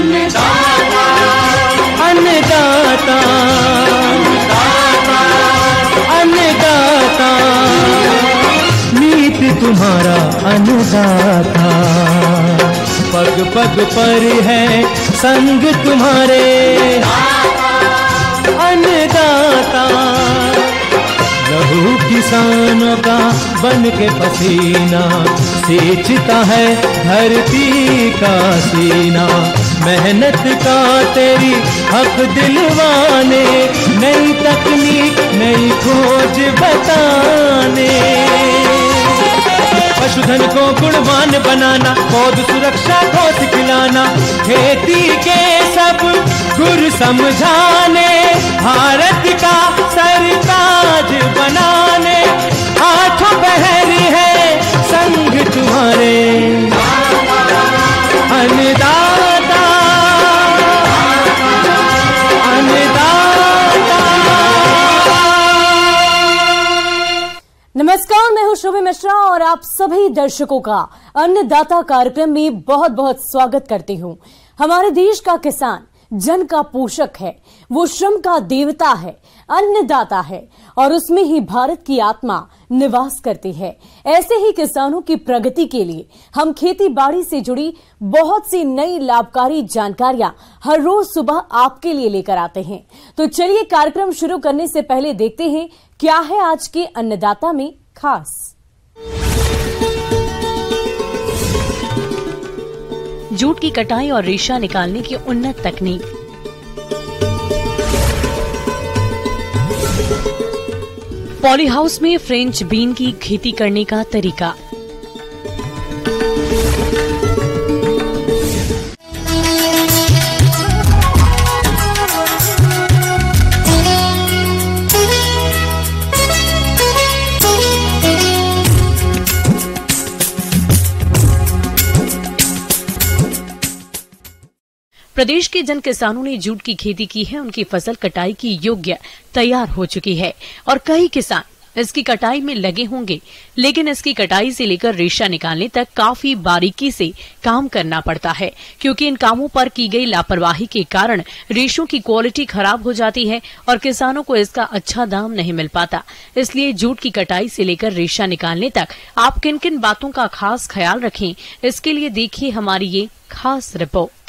अन्नदाता अन्नदाता अन्नदाता नीत तुम्हारा अन्नदाता, पग पग पर है संग तुम्हारे अन्नदाता। लहू किसानों का बन के पसीना सींचता है धरती का सीना, मेहनत का तेरी हक दिलवाने, नई तकनीक नई खोज बताने। पशुधन को गुणवान बनाना, पौध सुरक्षा को सिखलाना, खेती के सब गुर समझाने, भारत का सरताज बनाने, हाथों पहर है संग तुम्हारे अन्नदाता अन्नदाता। नमस्कार, मैं हूं शुभ मिश्रा और आप सभी दर्शकों का अन्नदाता कार्यक्रम में बहुत बहुत स्वागत करती हूं। हमारे देश का किसान जन का पोषक है, वो श्रम का देवता है, अन्नदाता है और उसमें ही भारत की आत्मा निवास करती है। ऐसे ही किसानों की प्रगति के लिए हम खेती बाड़ी से जुड़ी बहुत सी नई लाभकारी जानकारियां हर रोज सुबह आपके लिए लेकर आते हैं। तो चलिए कार्यक्रम शुरू करने से पहले देखते हैं क्या है आज के अन्नदाता में खास। जूट की कटाई और रेशा निकालने की उन्नत तकनीक। पॉली हाउस में फ्रेंच बीन की खेती करने का तरीका। प्रदेश के जिन किसानों ने जूट की खेती की है, उनकी फसल कटाई की योग्य तैयार हो चुकी है और कई किसान इसकी कटाई में लगे होंगे, लेकिन इसकी कटाई से लेकर रेशा निकालने तक काफी बारीकी से काम करना पड़ता है, क्योंकि इन कामों पर की गई लापरवाही के कारण रेशों की क्वालिटी खराब हो जाती है और किसानों को इसका अच्छा दाम नहीं मिल पाता। इसलिए जूट की कटाई से लेकर रेशा निकालने तक आप किन किन बातों का खास ख्याल रखें, इसके लिए देखिए हमारी ये खास रिपोर्ट।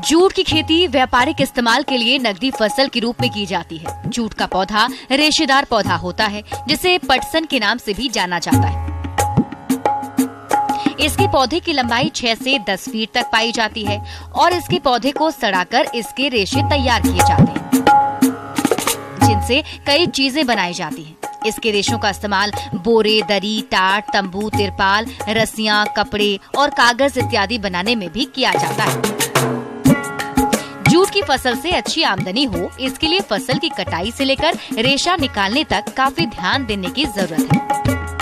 जूट की खेती व्यापारिक इस्तेमाल के लिए नकदी फसल के रूप में की जाती है। जूट का पौधा रेशेदार पौधा होता है, जिसे पटसन के नाम से भी जाना जाता है। इसके पौधे की लंबाई 6 से 10 फीट तक पाई जाती है और इसके पौधे को सड़ाकर इसके रेशे तैयार किए जाते हैं, जिनसे कई चीजें बनाई जाती हैं। इसके रेशों का इस्तेमाल बोरे, दरी, टाट, तंबू, तिरपाल, रस्सियां, कपड़े और कागज इत्यादि बनाने में भी किया जाता है। जूट की फसल से अच्छी आमदनी हो, इसके लिए फसल की कटाई से लेकर रेशा निकालने तक काफी ध्यान देने की जरूरत है,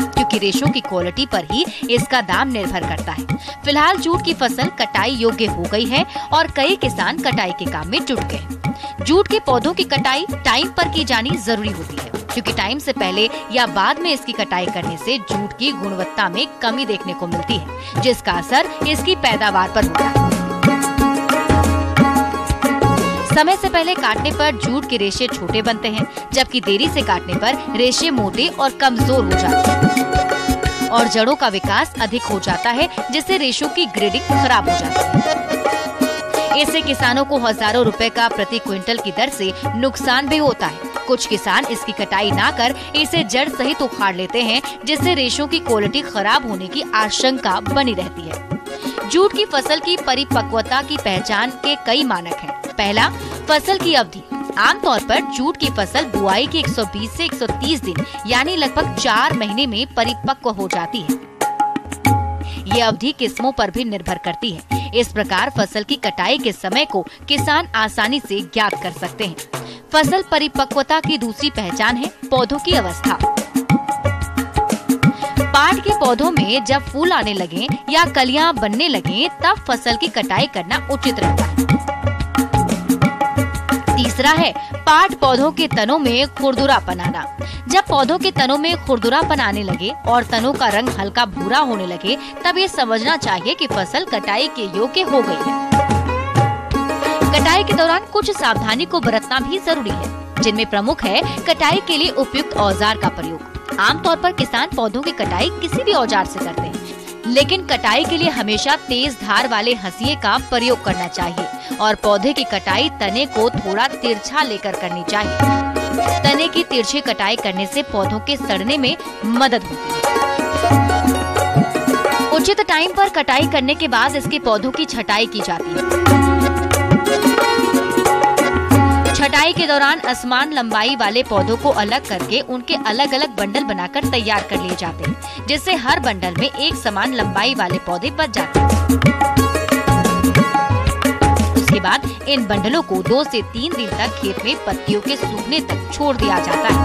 क्योंकि रेशों की क्वालिटी पर ही इसका दाम निर्भर करता है। फिलहाल जूट की फसल कटाई योग्य हो गई है और कई किसान कटाई के काम में जुट गए। जूट के पौधों की कटाई टाइम पर की जानी जरूरी होती है, क्योंकि टाइम से पहले या बाद में इसकी कटाई करने से जूट की गुणवत्ता में कमी देखने को मिलती है, जिसका असर इसकी पैदावार पर होता है। समय से पहले काटने पर जूट के रेशे छोटे बनते हैं, जबकि देरी से काटने पर रेशे मोटे और कमजोर हो जाते हैं और जड़ों का विकास अधिक हो जाता है, जिससे रेशों की ग्रेडिंग खराब हो जाती है। इससे किसानों को हजारों रुपए का प्रति क्विंटल की दर से नुकसान भी होता है। कुछ किसान इसकी कटाई ना कर इसे जड़ सहित उखाड़ लेते हैं, जिससे रेशों की क्वालिटी खराब होने की आशंका बनी रहती है। जूट की फसल की परिपक्वता की पहचान के कई मानक हैं। पहला, फसल की अवधि। आमतौर पर जूट की फसल बुआई के 120 से 130 दिन यानी लगभग 4 महीने में परिपक्व हो जाती है। ये अवधि किस्मों पर भी निर्भर करती है। इस प्रकार फसल की कटाई के समय को किसान आसानी से ज्ञात कर सकते हैं। फसल परिपक्वता की दूसरी पहचान है पौधों की अवस्था। पाट के पौधों में जब फूल आने लगे या कलियां बनने लगे तब फसल की कटाई करना उचित रहता है। तीसरा है पाट पौधों के तनों में खुरदुरापन आना। जब पौधों के तनों में खुरदुरापन आने लगे और तनों का रंग हल्का भूरा होने लगे तब ये समझना चाहिए कि फसल कटाई के योग्य हो गई है। कटाई के दौरान कुछ सावधानी को बरतना भी जरूरी है, जिनमें प्रमुख है कटाई के लिए उपयुक्त औजार का प्रयोग। आमतौर पर किसान पौधों की कटाई किसी भी औजार से करते हैं, लेकिन कटाई के लिए हमेशा तेज धार वाले हंसिए का प्रयोग करना चाहिए और पौधे की कटाई तने को थोड़ा तिरछा लेकर करनी चाहिए। तने की तिरछी कटाई करने से पौधों के सड़ने में मदद होती है। उचित टाइम पर कटाई करने के बाद इसके पौधों की छटाई की जाती है। छटाई के दौरान असमान लंबाई वाले पौधों को अलग करके उनके अलग अलग बंडल बनाकर तैयार कर लिए जाते हैं, जिससे हर बंडल में एक समान लंबाई वाले पौधे बच जाते हैं। उसके बाद इन बंडलों को 2 से 3 दिन तक खेत में पत्तियों के सूखने तक छोड़ दिया जाता है।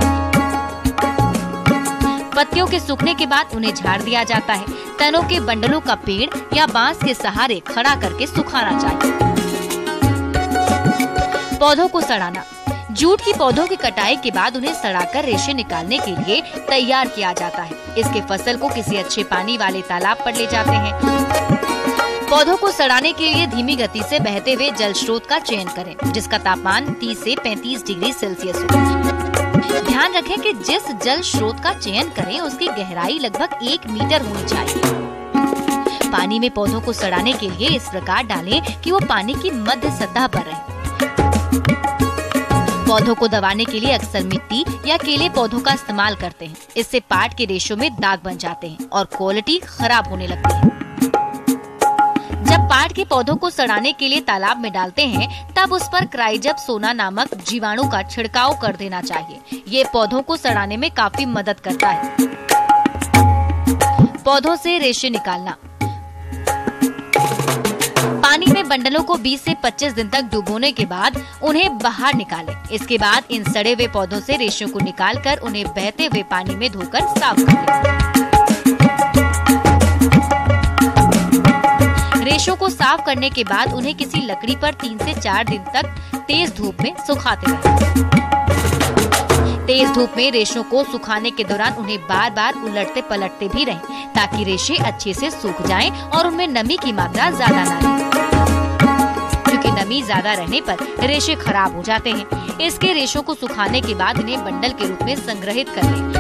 पत्तियों के सूखने के बाद उन्हें झाड़ दिया जाता है। तनों के बंडलों का पेड़ या बांस के सहारे खड़ा करके सुखाना चाहिए। पौधों को सड़ाना। जूट की पौधों की कटाई के बाद उन्हें सड़ाकर रेशे निकालने के लिए तैयार किया जाता है। इसके फसल को किसी अच्छे पानी वाले तालाब पर ले जाते हैं। पौधों को सड़ाने के लिए धीमी गति से बहते हुए जल स्रोत का चयन करें, जिसका तापमान 30 से 35 डिग्री सेल्सियस हो। ध्यान रखें कि जिस जल स्रोत का चयन करें उसकी गहराई लगभग 1 मीटर होनी चाहिए। पानी में पौधों को सड़ाने के लिए इस प्रकार डालें कि वो पानी की मध्य सतह पर रहे। पौधों को दबाने के लिए अक्सर मिट्टी या केले पौधों का इस्तेमाल करते हैं। इससे पाट के रेशों में दाग बन जाते हैं और क्वालिटी खराब होने लगती है। जब पाट के पौधों को सड़ाने के लिए तालाब में डालते हैं तब उस पर क्राइजप सोना नामक जीवाणु का छिड़काव कर देना चाहिए। ये पौधों को सड़ाने में काफी मदद करता है। पौधों से रेशे निकालना। पानी में बंडलों को 20 से 25 दिन तक डुबोने के बाद उन्हें बाहर निकालें। इसके बाद इन सड़े हुए पौधों से रेशों को निकालकर उन्हें बहते हुए पानी में धोकर साफ कर लें। रेशों को साफ करने के बाद उन्हें किसी लकड़ी पर 3 से 4 दिन तक तेज धूप में सुखाते रहें। तेज धूप में रेशों को सुखाने के दौरान उन्हें बार बार उलटते पलटते भी रहें, ताकि रेशे अच्छे से सूख जाएं और उनमें नमी की मात्रा ज्यादा न रहे। क्योंकि नमी ज्यादा रहने पर रेशे खराब हो जाते हैं। इसके रेशों को सुखाने के बाद इन्हें बंडल के रूप में संग्रहित कर लें,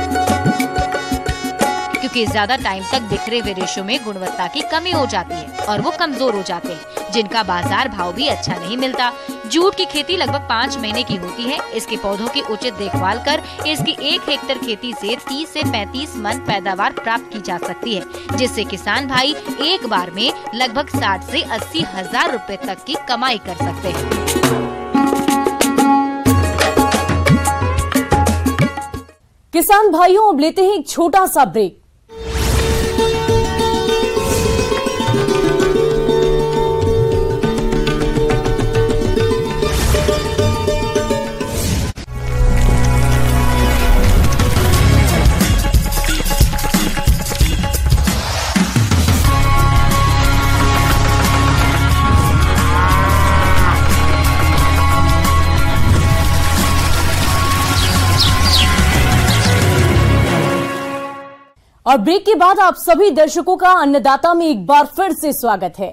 क्योंकि ज्यादा टाइम तक बिखरे हुए रेशों में गुणवत्ता की कमी हो जाती है और वो कमजोर हो जाते हैं, जिनका बाजार भाव भी अच्छा नहीं मिलता। जूट की खेती लगभग 5 महीने की होती है। इसके पौधों की उचित देखभाल कर इसकी 1 हेक्टेयर खेती से 30 से 35 मन पैदावार प्राप्त की जा सकती है, जिससे किसान भाई एक बार में लगभग 60 से 80 हजार रुपए तक की कमाई कर सकते हैं। किसान भाइयों, अब लेते हैं एक छोटा सा ब्रेक। और ब्रेक के बाद आप सभी दर्शकों का अन्नदाता में एक बार फिर से स्वागत है।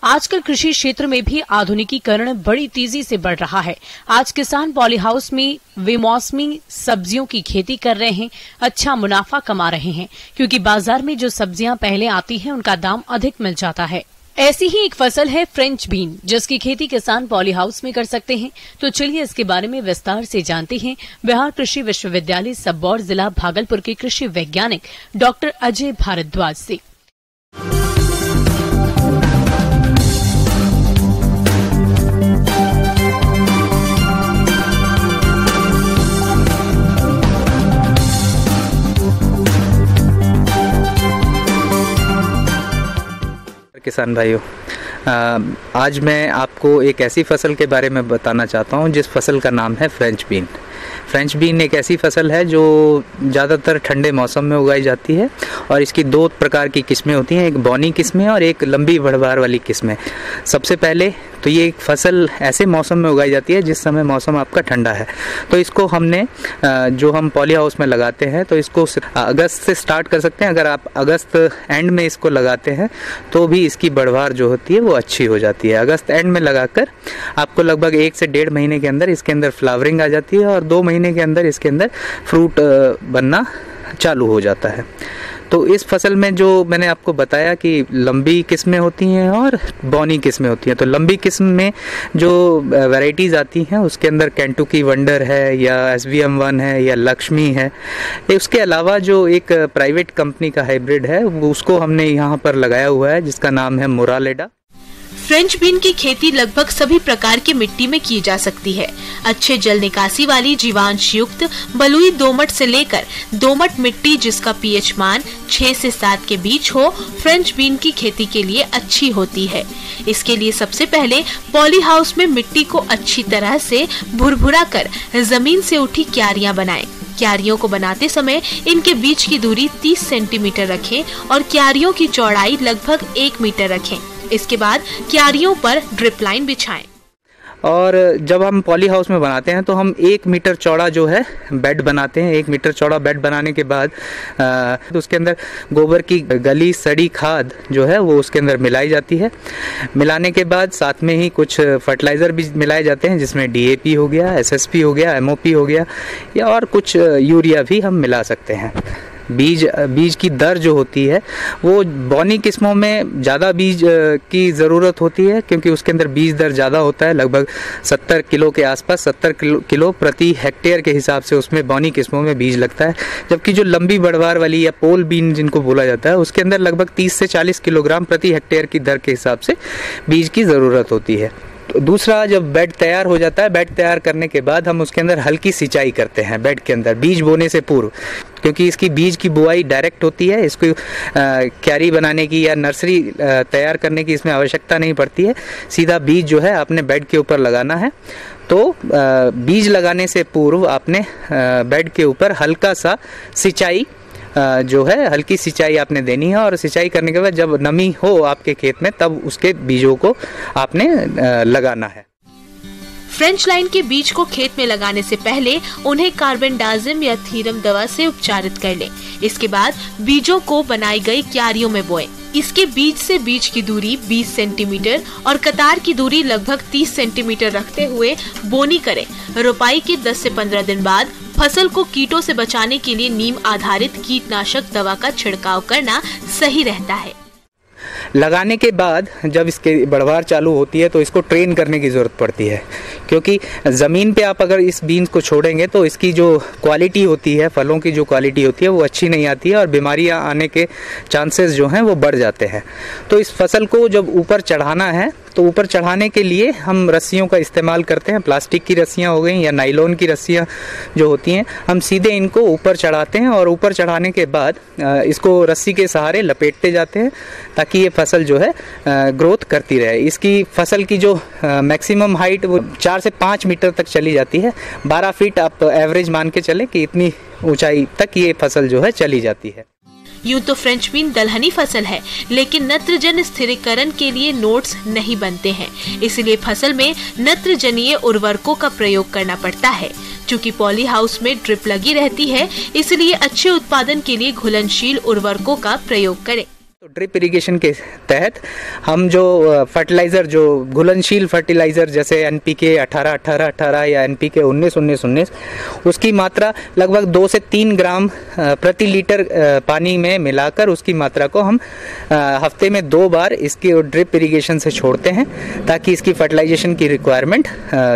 आजकल कृषि क्षेत्र में भी आधुनिकीकरण बड़ी तेजी से बढ़ रहा है। आज किसान पॉली हाउस में बेमौसमी सब्जियों की खेती कर रहे हैं, अच्छा मुनाफा कमा रहे हैं, क्योंकि बाजार में जो सब्जियां पहले आती हैं उनका दाम अधिक मिल जाता है। ऐसी ही एक फसल है फ्रेंच बीन, जिसकी खेती किसान पॉली हाउस में कर सकते हैं। तो चलिए इसके बारे में विस्तार से जानते हैं बिहार कृषि विश्वविद्यालय सबौर जिला भागलपुर के कृषि वैज्ञानिक डॉक्टर अजय भारद्वाज से। किसान भाइयों, आज मैं आपको एक ऐसी फसल के बारे में बताना चाहता हूं जिस फसल का नाम है फ्रेंच बीन। फ्रेंच बीन एक ऐसी फसल है जो ज़्यादातर ठंडे मौसम में उगाई जाती है और इसकी दो प्रकार की किस्में होती हैं, एक बौनी किस्में और एक लंबी बढ़वार वाली किस्में। सबसे पहले तो ये एक फसल ऐसे मौसम में उगाई जाती है जिस समय मौसम आपका ठंडा है। तो इसको हमने जो हम पॉली हाउस में लगाते हैं तो इसको अगस्त से स्टार्ट कर सकते हैं। अगर आप अगस्त एंड में इसको लगाते हैं तो भी इसकी बढ़वार जो होती है वो अच्छी हो जाती है। अगस्त एंड में लगाकर आपको लगभग 1 से 1.5 महीने के अंदर इसके अंदर फ्लावरिंग आ जाती है और 2 महीने के अंदर इसके अंदर फ्रूट बनना चालू हो जाता है। तो इस फसल में जो मैंने आपको बताया कि लंबी किस्में होती हैं और बौनी किस्में होती हैं, तो लंबी किस्म में जो वैरायटीज़ आती हैं उसके अंदर केंटुकी वंडर है या SVM1 है या लक्ष्मी है। उसके अलावा जो एक प्राइवेट कंपनी का हाइब्रिड है उसको हमने यहाँ पर लगाया हुआ है जिसका नाम है मोरालेडा। फ्रेंच बीन की खेती लगभग सभी प्रकार की मिट्टी में की जा सकती है। अच्छे जल निकासी वाली जीवांश युक्त बलुई दोमट से लेकर दोमट मिट्टी जिसका pH मान 6 से 7 के बीच हो, फ्रेंच बीन की खेती के लिए अच्छी होती है। इसके लिए सबसे पहले पॉली हाउस में मिट्टी को अच्छी तरह से भुरभुरा कर जमीन से उठी क्यारियां बनाएं। क्यारियों को बनाते समय इनके बीच की दूरी 30 सेंटीमीटर रखें और क्यारियों की चौड़ाई लगभग 1 मीटर रखें। इसके बाद क्यारियों पर ड्रिप लाइन बिछाएं। और जब हम पॉली हाउस में बनाते हैं तो हम 1 मीटर चौड़ा जो है बेड बनाते हैं। 1 मीटर चौड़ा बेड बनाने के बाद तो उसके अंदर गोबर की गली सड़ी खाद जो है वो उसके अंदर मिलाई जाती है। मिलाने के बाद साथ में ही कुछ फर्टिलाइज़र भी मिलाए जाते हैं जिसमें DAP हो गया, SSP हो गया, MOP हो गया या और कुछ यूरिया भी हम मिला सकते हैं। बीज की दर जो होती है वो बौनी किस्मों में ज़्यादा बीज की ज़रूरत होती है क्योंकि उसके अंदर बीज दर ज़्यादा होता है, लगभग 70 किलो के आसपास, 70 किलो प्रति हेक्टेयर के हिसाब से उसमें बौनी किस्मों में बीज लगता है। जबकि जो लंबी बढ़वार वाली या पोल बीन जिनको बोला जाता है उसके अंदर लगभग 30 से 40 किलोग्राम प्रति हेक्टेयर की दर के हिसाब से बीज की ज़रूरत होती है। दूसरा, जब बेड तैयार हो जाता है, बेड तैयार करने के बाद हम उसके अंदर हल्की सिंचाई करते हैं बेड के अंदर बीज बोने से पूर्व, क्योंकि इसकी बीज की बुआई डायरेक्ट होती है। इसको क्यारी बनाने की या नर्सरी तैयार करने की इसमें आवश्यकता नहीं पड़ती है। सीधा बीज जो है आपने बेड के ऊपर लगाना है। तो बीज लगाने से पूर्व आपने बेड के ऊपर हल्का सा सिंचाई जो है हल्की सिंचाई आपने देनी है और सिंचाई करने के बाद जब नमी हो आपके खेत में तब उसके बीजों को आपने लगाना है। फ्रेंच लाइन के बीज को खेत में लगाने से पहले उन्हें कार्बेंडाजिम या थीरम दवा से उपचारित कर लें। इसके बाद बीजों को बनाई गई क्यारियों में बोएं। इसके बीज से बीज की दूरी 20 सेंटीमीटर और कतार की दूरी लगभग 30 सेंटीमीटर रखते हुए बोनी करें। रोपाई के 10 से 15 दिन बाद फसल को कीटों से बचाने के लिए नीम आधारित कीटनाशक दवा का छिड़काव करना सही रहता है। लगाने के बाद जब इसके बढ़वार चालू होती है तो इसको ट्रेन करने की ज़रूरत पड़ती है, क्योंकि ज़मीन पे आप अगर इस बीन्स को छोड़ेंगे तो इसकी जो क्वालिटी होती है, फलों की जो क्वालिटी होती है वो अच्छी नहीं आती है और बीमारियां आने के चांसेस जो हैं वो बढ़ जाते हैं। तो इस फसल को जब ऊपर चढ़ाना है तो ऊपर चढ़ाने के लिए हम रस्सियों का इस्तेमाल करते हैं। प्लास्टिक की रस्सियाँ हो गई या नाइलॉन की रस्सियाँ जो होती हैं, हम सीधे इनको ऊपर चढ़ाते हैं और ऊपर चढ़ाने के बाद इसको रस्सी के सहारे लपेटते जाते हैं ताकि ये फसल जो है ग्रोथ करती रहे। इसकी फसल की जो मैक्सिमम हाइट वो 4 से 5 मीटर तक चली जाती है। 12 फीट आप एवरेज मान के चले कि इतनी ऊंचाई तक ये फसल जो है चली जाती है। यूं तो फ्रेंच बीन दलहनी फसल है, लेकिन नत्रजन स्थिरीकरण के लिए नोड्स नहीं बनते हैं, इसलिए फसल में नत्रजनीय उर्वरकों का प्रयोग करना पड़ता है। चूँकि पॉली हाउस में ड्रिप लगी रहती है, इसलिए अच्छे उत्पादन के लिए घुलनशील उर्वरकों का प्रयोग करें। तो ड्रिप इरिगेशन के तहत हम जो फर्टिलाइज़र, जो घुलनशील फर्टिलाइज़र जैसे NPK 18-18-18 या NPK 19-19-19, उसकी मात्रा लगभग 2 से 3 ग्राम प्रति लीटर पानी में मिलाकर उसकी मात्रा को हम हफ्ते में 2 बार इसकी ड्रिप इरिगेशन से छोड़ते हैं ताकि इसकी फर्टिलाइजेशन की रिक्वायरमेंट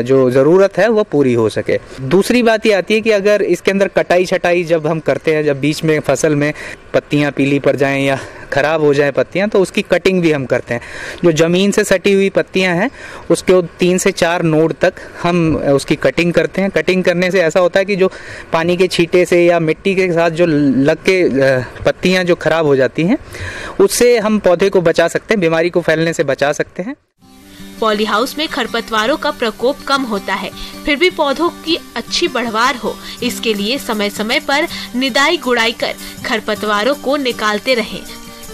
जो ज़रूरत है वो पूरी हो सके। दूसरी बात ये आती है कि अगर इसके अंदर कटाई छटाई जब हम करते हैं, जब बीच में फसल में पत्तियाँ पीली पड़ जाएँ या खराब हो जाए पत्तियां तो उसकी कटिंग भी हम करते हैं। जो ज़मीन से सटी हुई पत्तियां हैं उसके 3 से 4 नोड तक हम उसकी कटिंग करते हैं। कटिंग करने से ऐसा होता है कि जो पानी के छींटे से या मिट्टी के साथ जो लग के पत्तियां जो खराब हो जाती हैं उससे हम पौधे को बचा सकते हैं, बीमारी को फैलने से बचा सकते हैं। पॉली हाउस में खरपतवारों का प्रकोप कम होता है, फिर भी पौधों की अच्छी बढ़वार हो, इसके लिए समय समय पर निदाई गुड़ाई कर खरपतवारों को निकालते रहें।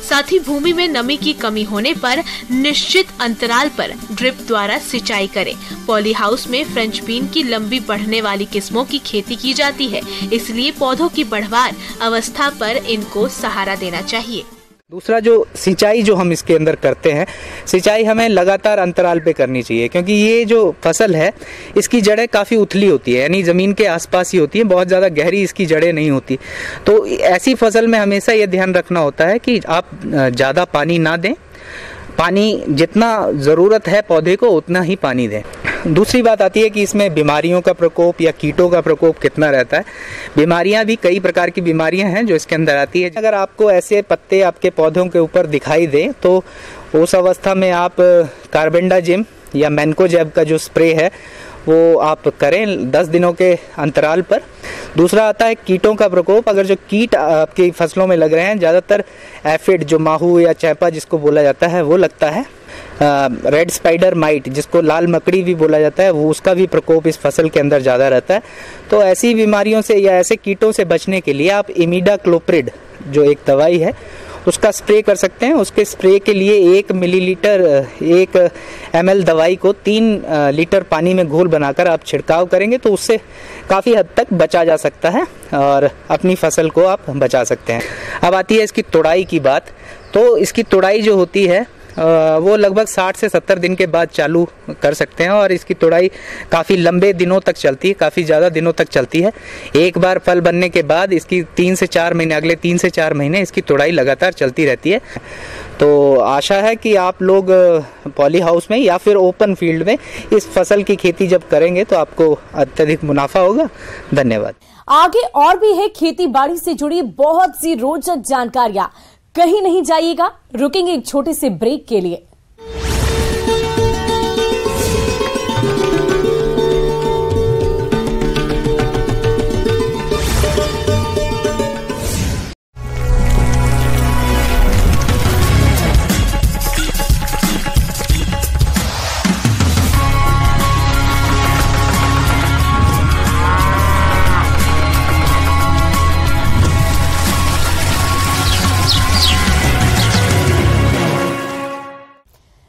साथ ही भूमि में नमी की कमी होने पर निश्चित अंतराल पर ड्रिप द्वारा सिंचाई करें। पॉली हाउस में फ्रेंच बीन की लंबी बढ़ने वाली किस्मों की खेती की जाती है, इसलिए पौधों की बढ़वार अवस्था पर इनको सहारा देना चाहिए। दूसरा जो सिंचाई जो हम इसके अंदर करते हैं, सिंचाई हमें लगातार अंतराल पे करनी चाहिए, क्योंकि ये जो फसल है इसकी जड़ें काफ़ी उथली होती है, यानी ज़मीन के आसपास ही होती है, बहुत ज़्यादा गहरी इसकी जड़ें नहीं होती। तो ऐसी फसल में हमेशा ये ध्यान रखना होता है कि आप ज़्यादा पानी ना दें, पानी जितना ज़रूरत है पौधे को उतना ही पानी दें। दूसरी बात आती है कि इसमें बीमारियों का प्रकोप या कीटों का प्रकोप कितना रहता है। बीमारियां भी कई प्रकार की बीमारियां हैं जो इसके अंदर आती है। अगर आपको ऐसे पत्ते आपके पौधों के ऊपर दिखाई दे तो उस अवस्था में आप कार्बेंडाजिम या मैनकोजेब का जो स्प्रे है वो आप करें 10 दिनों के अंतराल पर। दूसरा आता है कीटों का प्रकोप। अगर जो कीट आपकी फसलों में लग रहे हैं, ज़्यादातर एफिड जो माहू या चैपा जिसको बोला जाता है वो लगता है। रेड स्पाइडर माइट जिसको लाल मकड़ी भी बोला जाता है, वो उसका भी प्रकोप इस फसल के अंदर ज़्यादा रहता है। तो ऐसी बीमारियों से या ऐसे कीटों से बचने के लिए आप इमिडाक्लोप्रिड जो एक दवाई है उसका स्प्रे कर सकते हैं। उसके स्प्रे के लिए 1 मिलीलीटर 1 ml दवाई को 3 लीटर पानी में घोल बनाकर आप छिड़काव करेंगे तो उससे काफ़ी हद तक बचा जा सकता है और अपनी फसल को आप बचा सकते हैं। अब आती है इसकी तुड़ाई की बात। तो इसकी तुड़ाई जो होती है वो लगभग 60 से 70 दिन के बाद चालू कर सकते हैं और इसकी तुड़ाई काफ़ी लंबे दिनों तक चलती है, काफ़ी ज़्यादा दिनों तक चलती है। एक बार फल बनने के बाद इसकी 3 से 4 महीने, अगले 3 से 4 महीने इसकी तुड़ाई लगातार चलती रहती है। तो आशा है कि आप लोग पॉली हाउस में या फिर ओपन फील्ड में इस फसल की खेती जब करेंगे तो आपको अत्यधिक मुनाफा होगा। धन्यवाद। आगे और भी है खेती बाड़ी से जुड़ी बहुत सी रोचक जानकारियां, कहीं नहीं जाइएगा, रुकेंगे एक छोटे से ब्रेक के लिए।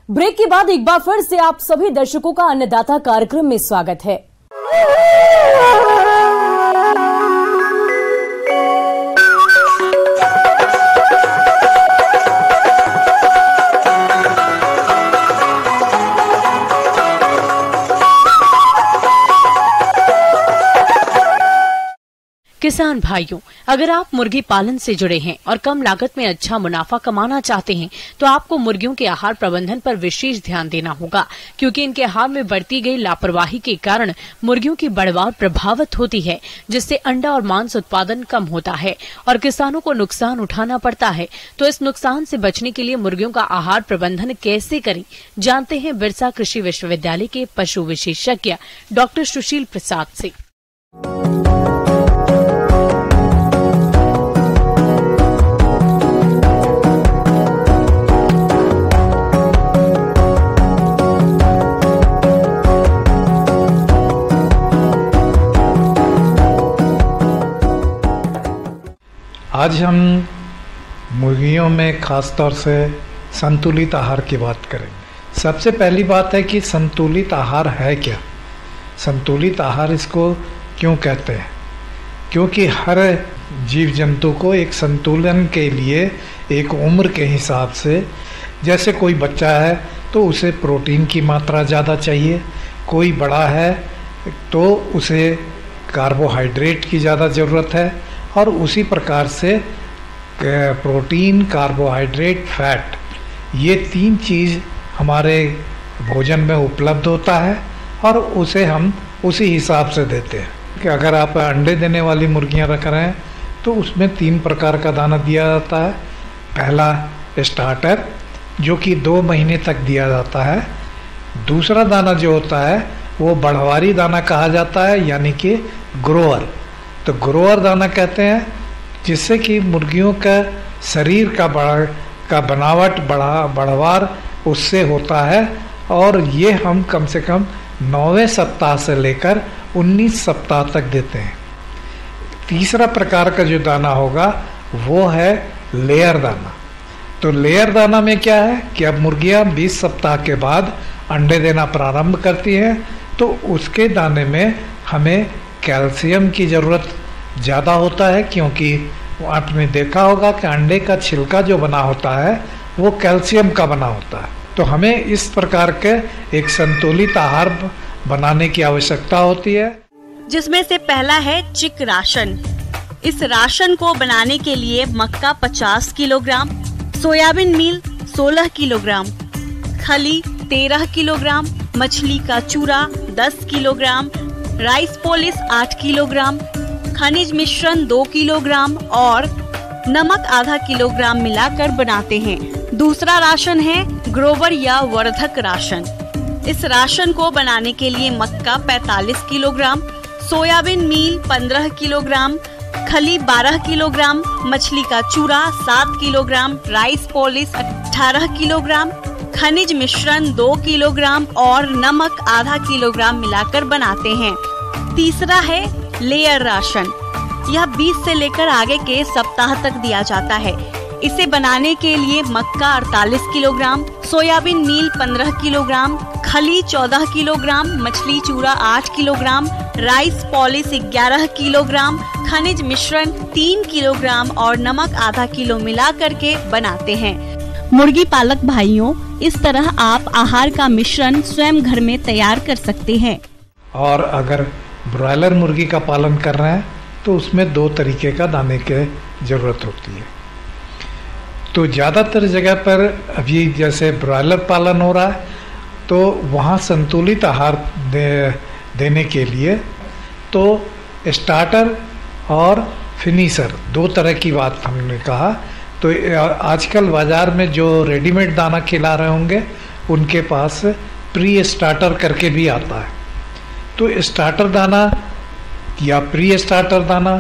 ब्रेक के बाद एक बार फिर से आप सभी दर्शकों का अन्नदाता कार्यक्रम में स्वागत है। किसान भाइयों, अगर आप मुर्गी पालन से जुड़े हैं और कम लागत में अच्छा मुनाफा कमाना चाहते हैं तो आपको मुर्गियों के आहार प्रबंधन पर विशेष ध्यान देना होगा, क्योंकि इनके आहार में बढ़ती गई लापरवाही के कारण मुर्गियों की बढ़वार प्रभावित होती है, जिससे अंडा और मांस उत्पादन कम होता है और किसानों को नुकसान उठाना पड़ता है। तो इस नुकसान से बचने के लिए मुर्गियों का आहार प्रबंधन कैसे करें, जानते हैं बिरसा कृषि विश्वविद्यालय के पशु विशेषज्ञ डॉक्टर सुशील प्रसाद से। आज हम मुर्गियों में खास तौर से संतुलित आहार की बात करेंगे। सबसे पहली बात है कि संतुलित आहार है क्या। संतुलित आहार इसको क्यों कहते हैं? क्योंकि हर जीव जंतु को एक संतुलन के लिए एक उम्र के हिसाब से, जैसे कोई बच्चा है तो उसे प्रोटीन की मात्रा ज़्यादा चाहिए, कोई बड़ा है तो उसे कार्बोहाइड्रेट की ज़्यादा ज़रूरत है, और उसी प्रकार से प्रोटीन, कार्बोहाइड्रेट, फैट, ये 3 चीज़ हमारे भोजन में उपलब्ध होता है और उसे हम उसी हिसाब से देते हैं। कि अगर आप अंडे देने वाली मुर्गियां रख रहे हैं तो उसमें 3 प्रकार का दाना दिया जाता है। पहला स्टार्टर जो कि 2 महीने तक दिया जाता है। दूसरा दाना जो होता है वो बढ़वारी दाना कहा जाता है, यानी कि ग्रोअर। तो ग्रोअर दाना कहते हैं, जिससे कि मुर्गियों का शरीर का बनावट बढ़वार उससे होता है, और ये हम कम से कम 9वें सप्ताह से लेकर 19 सप्ताह तक देते हैं। तीसरा प्रकार का जो दाना होगा वो है लेयर दाना। तो लेयर दाना में क्या है कि अब मुर्गियां 20 सप्ताह के बाद अंडे देना प्रारंभ करती हैं, तो उसके दाने में हमें कैल्शियम की ज़रूरत ज़्यादा होता है, क्योंकि आपने देखा होगा कि अंडे का छिलका जो बना होता है वो कैल्शियम का बना होता है। तो हमें इस प्रकार के एक संतुलित आहार बनाने की आवश्यकता होती है, जिसमें से पहला है चिक राशन। इस राशन को बनाने के लिए मक्का 50 किलोग्राम, सोयाबीन मील 16 किलोग्राम, खली 13 किलोग्राम, मछली का चूरा 10 किलोग्राम, राइस पोलिस 8 किलोग्राम, खनिज मिश्रण 2 किलोग्राम और नमक आधा किलोग्राम मिलाकर बनाते हैं। दूसरा राशन है ग्रोवर या वर्धक राशन। इस राशन को बनाने के लिए मक्का 45 किलोग्राम, सोयाबीन मील 15 किलोग्राम, खली 12 किलोग्राम, मछली का चूरा 7 किलोग्राम, राइस पोलिस 18 किलोग्राम, खनिज मिश्रण 2 किलोग्राम और नमक आधा किलोग्राम मिलाकर बनाते हैं। तीसरा है लेयर राशन। यह 20 से लेकर आगे के सप्ताह तक दिया जाता है। इसे बनाने के लिए मक्का 48 किलोग्राम, सोयाबीन मील 15 किलोग्राम, खली 14 किलोग्राम, मछली चूरा 8 किलोग्राम, राइस पॉलिश 11 किलोग्राम, खनिज मिश्रण 3 किलोग्राम और नमक आधा किलो मिला करके बनाते हैं। मुर्गी पालक भाइयों, इस तरह आप आहार का मिश्रण स्वयं घर में तैयार कर सकते हैं। और अगर ब्रॉयलर मुर्गी का पालन कर रहे हैं तो उसमें 2 तरीके का दाने की ज़रूरत होती है। तो ज़्यादातर जगह पर अभी जैसे ब्रॉयलर पालन हो रहा है, तो वहाँ संतुलित आहार देने के लिए तो स्टार्टर और फिनिशर 2 तरह की बात हमने कहा। तो आजकल बाज़ार में जो रेडीमेड दाना खिला रहे होंगे उनके पास प्री स्टार्टर करके भी आता है। तो स्टार्टर दाना या प्री स्टार्टर दाना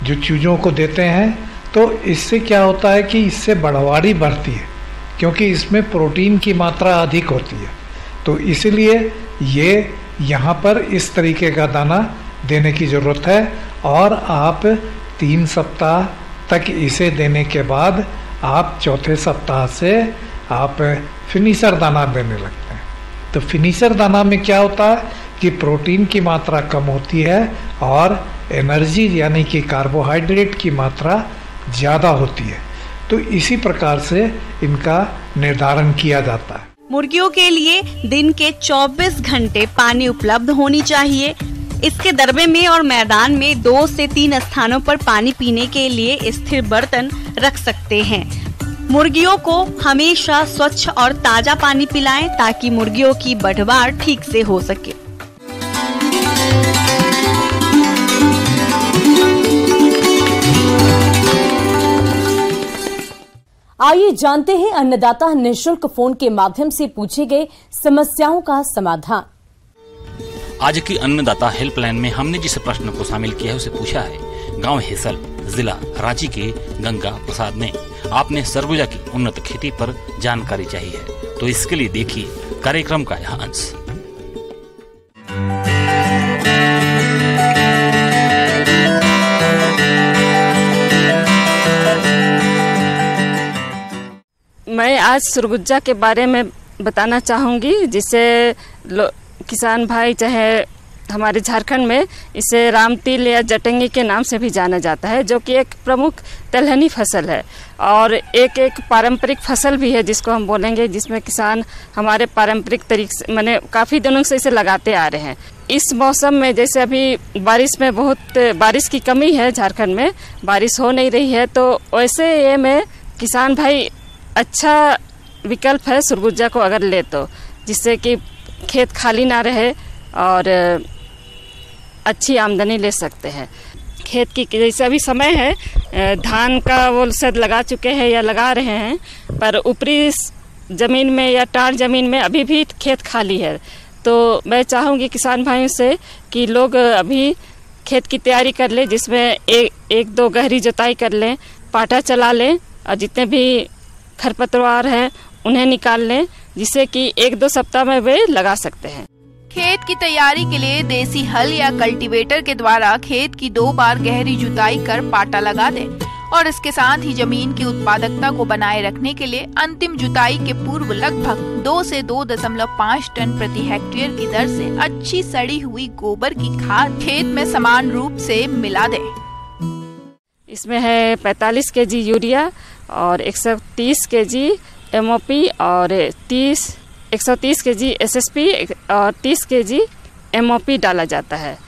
जो चूज़ों को देते हैं, तो इससे क्या होता है कि इससे बढ़वारी बढ़ती है, क्योंकि इसमें प्रोटीन की मात्रा अधिक होती है। तो इसलिए ये यहाँ पर इस तरीके का दाना देने की ज़रूरत है। और आप 3 सप्ताह तक इसे देने के बाद आप चौथे सप्ताह से आप फिनिशर दाना देने लगते हैं। तो फिनिशर दाना में क्या होता है कि प्रोटीन की मात्रा कम होती है और एनर्जी यानी कि कार्बोहाइड्रेट की मात्रा ज़्यादा होती है। तो इसी प्रकार से इनका निर्धारण किया जाता है। मुर्गियों के लिए दिन के 24 घंटे पानी उपलब्ध होनी चाहिए। इसके दरबे में और मैदान में 2 से 3 स्थानों पर पानी पीने के लिए स्थिर बर्तन रख सकते हैं। मुर्गियों को हमेशा स्वच्छ और ताजा पानी पिलाएं ताकि मुर्गियों की बढ़वार ठीक से हो सके। आइए जानते हैं अन्नदाता निःशुल्क फोन के माध्यम से पूछे गए समस्याओं का समाधान। आज की अन्नदाता हेल्पलाइन में हमने जिस प्रश्न को शामिल किया है उसे पूछा है गांव हेसल, जिला रांची के गंगा प्रसाद ने। आपने सरगुजा की उन्नत खेती पर जानकारी चाहिए है, तो इसके लिए देखिए कार्यक्रम का यह अंश। मैं आज सरगुजा के बारे में बताना चाहूँगी, जिसे किसान भाई चाहे हमारे झारखंड में इसे रामतिल या जटंगी के नाम से भी जाना जाता है, जो कि एक प्रमुख तिलहनी फसल है और एक पारंपरिक फसल भी है जिसको हम बोलेंगे, जिसमें किसान हमारे पारंपरिक तरीके से मैंने काफ़ी दिनों से इसे लगाते आ रहे हैं। इस मौसम में जैसे अभी बारिश की कमी है, झारखंड में बारिश हो नहीं रही है, तो वैसे ये में किसान भाई अच्छा विकल्प है सरगुजा को अगर ले तो, जिससे कि खेत खाली ना रहे और अच्छी आमदनी ले सकते हैं। खेत की जैसे अभी समय है धान का वो शायद लगा चुके हैं या लगा रहे हैं, पर ऊपरी ज़मीन में या टार ज़मीन में अभी भी खेत खाली है। तो मैं चाहूँगी किसान भाइयों से कि लोग अभी खेत की तैयारी कर लें, जिसमें एक दो गहरी जुताई कर लें, पाटा चला लें और जितने भी खरपतवार हैं उन्हें निकाल लें, जिससे कि 1-2 सप्ताह में वे लगा सकते हैं। खेत की तैयारी के लिए देसी हल या कल्टीवेटर के द्वारा खेत की 2 बार गहरी जुताई कर पाटा लगा दें और इसके साथ ही जमीन की उत्पादकता को बनाए रखने के लिए अंतिम जुताई के पूर्व लगभग 2 से 2.5 टन प्रति हेक्टेयर की दर से अच्छी सड़ी हुई गोबर की खाद खेत में समान रूप से मिला दें। इसमें है 45 केजी यूरिया और 130 केजी MOP और 130 केजी SSP और 30 केजी MOP डाला जाता है।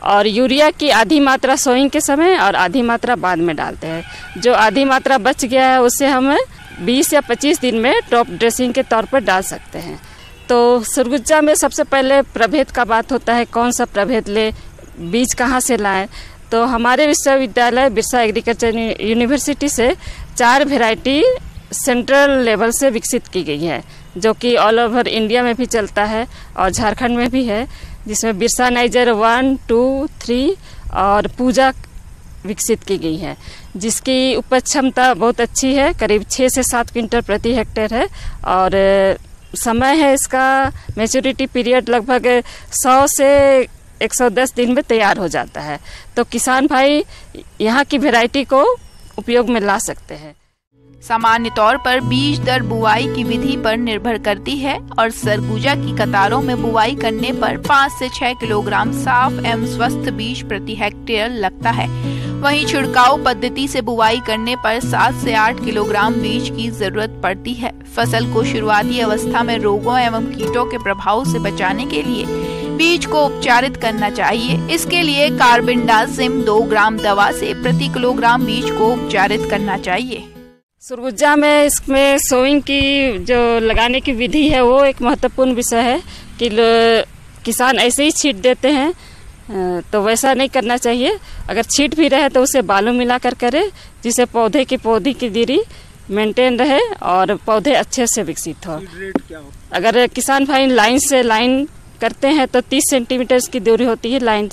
और यूरिया की आधी मात्रा सोइंग के समय और आधी मात्रा बाद में डालते हैं। जो आधी मात्रा बच गया है उससे हम 20 या 25 दिन में टॉप ड्रेसिंग के तौर पर डाल सकते हैं। तो सरगुजा में सबसे पहले प्रभेद का बात होता है, कौन सा प्रभेद ले, बीज कहाँ से लाएं। तो हमारे विश्वविद्यालय बिरसा एग्रीकल्चर यूनिवर्सिटी से 4 वेराइटी सेंट्रल लेवल से विकसित की गई है, जो कि ऑल ओवर इंडिया में भी चलता है और झारखंड में भी है, जिसमें बिरसा नाइजर 1, 2, 3 और पूजा विकसित की गई है, जिसकी उपज क्षमता बहुत अच्छी है, करीब 6 से 7 क्विंटल प्रति हेक्टेयर है। और समय है इसका मैच्योरिटी पीरियड लगभग 100 से 110 दिन में तैयार हो जाता है। तो किसान भाई यहाँ की वैरायटी को उपयोग में ला सकते हैं। सामान्य तौर पर बीज दर बुआई की विधि पर निर्भर करती है और सरगुजा की कतारों में बुआई करने पर 5 से 6 किलोग्राम साफ एवं स्वस्थ बीज प्रति हेक्टेयर लगता है। वहीं छिड़काव पद्धति से बुआई करने पर 7 से 8 किलोग्राम बीज की जरूरत पड़ती है। फसल को शुरुआती अवस्था में रोगों एवं कीटों के प्रभाव से बचाने के लिए बीज को उपचारित करना चाहिए। इसके लिए कार्बेंडाजिम 2 ग्राम दवा से प्रति किलोग्राम बीज को उपचारित करना चाहिए। सरगुजा में इसमें सोइंग की जो लगाने की विधि है वो एक महत्वपूर्ण विषय है कि किसान ऐसे ही छींट देते हैं, तो वैसा नहीं करना चाहिए। अगर छींट भी रहे तो उसे बालू मिलाकर करे, जिससे पौधे की दूरी मेंटेन रहे और पौधे अच्छे से विकसित हो। अगर किसान भाई लाइन से लाइन करते हैं तो 30 सेंटीमीटर की दूरी होती है, लाइन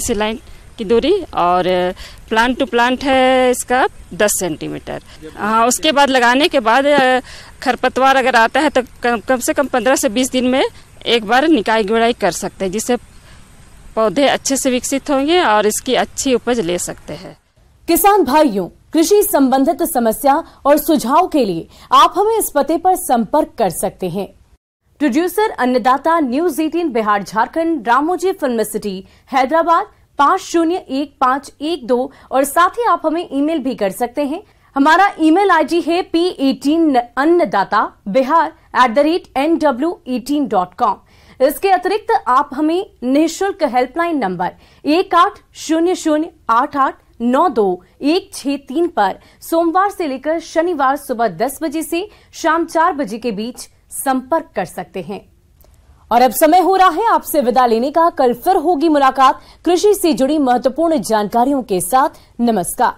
से लाइन की दूरी, और प्लांट टू प्लांट है इसका 10 सेंटीमीटर। हाँ, उसके बाद लगाने के बाद खरपतवार अगर आता है तो कम से कम 15 से 20 दिन में एक बार निकाई गुड़ाई कर सकते हैं, जिससे पौधे अच्छे से विकसित होंगे और इसकी अच्छी उपज ले सकते हैं। किसान भाइयों, कृषि संबंधित समस्या और सुझाव के लिए आप हमें इस पते पर संपर्क कर सकते हैं। प्रोड्यूसर अन्नदाता news 18 Bihar Jharkhand, Ramoji film city Hyderabad 501512 और साथ ही आप हमें ईमेल भी कर सकते हैं। हमारा ईमेल आईडी है p18annadaता@nw18.com। इसके अतिरिक्त आप हमें निःशुल्क हेल्पलाइन नंबर 180088921663 पर सोमवार से लेकर शनिवार सुबह 10 बजे से शाम 4 बजे के बीच संपर्क कर सकते हैं। और अब समय हो रहा है आपसे विदा लेने का। कल फिर होगी मुलाकात कृषि से जुड़ी महत्वपूर्ण जानकारियों के साथ। नमस्कार।